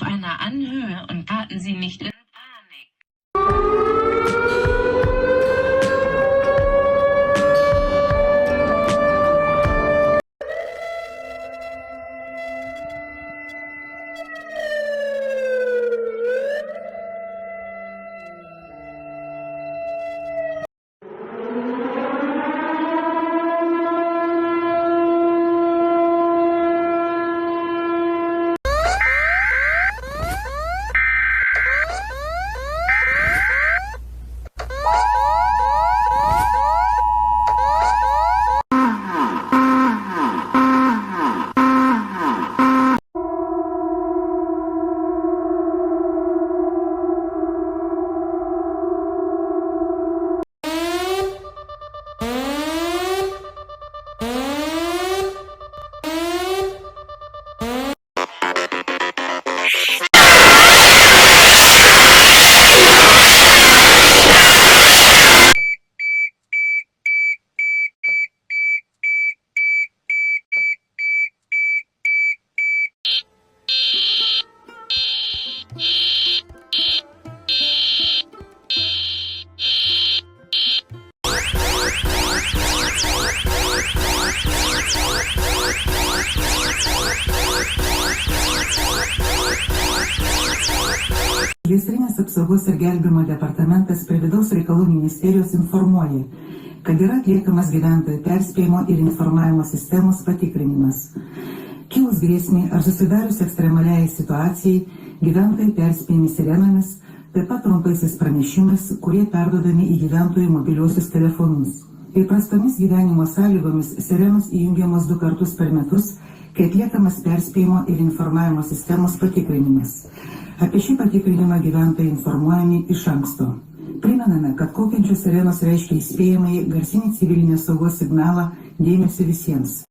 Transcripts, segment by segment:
einer Anhöhe und geraten Sie nicht in Panik. Gaisrinės apsaugos ir gelbėjimo departamentas prie Vidaus reikalų ministerijos informuoja, kad yra atliekamas gyventojų perspėjimo ir informavimo sistemos patikrinimas. Kilus grėsmiai ar susidarius ekstremaliai situacijai, gyventojai perspėjami sirenomis, taip pat trumpaisiais pranešimais, kurie perduodami į gyventojų mobiliuosius telefonus. Įprastomis gyvenimo sąlygomis sirenos įjungiamos 2 kartus per metus, kai atliekamas perspėjimo ir informavimo sistemos patikrinimas. Apie šį patikrinimą gyventojai informuojami iš anksto. Primename, kad kaukiančios sirenos reiškia įspėjamąjį garsinį civilinės saugos signalą dėmesio visiems.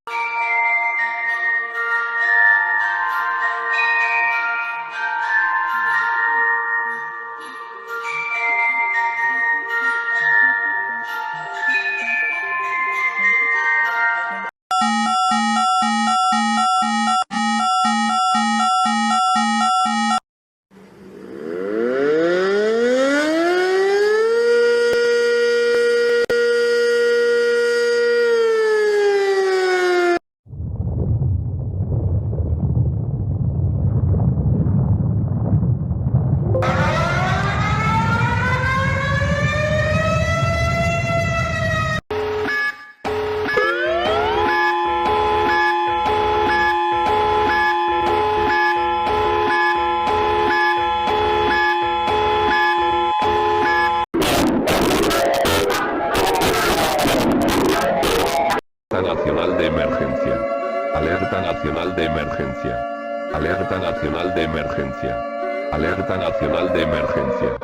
Nacional de emergencia. Alerta nacional de emergencia. Alerta nacional de emergencia. Alerta nacional de emergencia.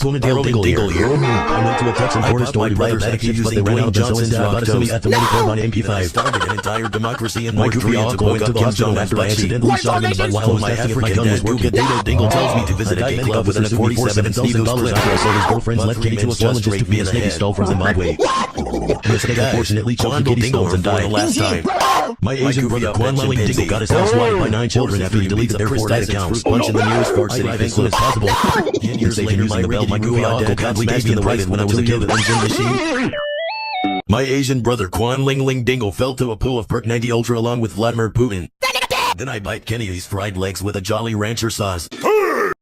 Ponytail Dingle here. I went to a Texan Florida store to buy a bag of chips, but they ran out of Johnson's and I bought a semi at the Mini on MP5. Started an entire democracy in my goofy uncle went to the hospital after accidentally shot in the butt while my African gun was working. Dingle tells me to visit a gay club with an AK-47 and $7 after I sold his girlfriend's left came to a swollen just to be a snake stole from Zimbabwe. Mistake, unfortunately, choked Kitty Stones and died last time. My Asian brother Quan Lilling Dingle got his house swatted by 9 children after he deleted their Fortnite accounts. Punch in the nearest Fort City as soon as possible. 10 years later, my bell, my goofy uncle got smashed in the price when I was a kid with an engine machine. My Asian brother Quan Ling Dingle fell to a pool of Perk 90 Ultra along with Vladimir Putin. Then I bite Kennedy's fried legs with a Jolly Rancher sauce.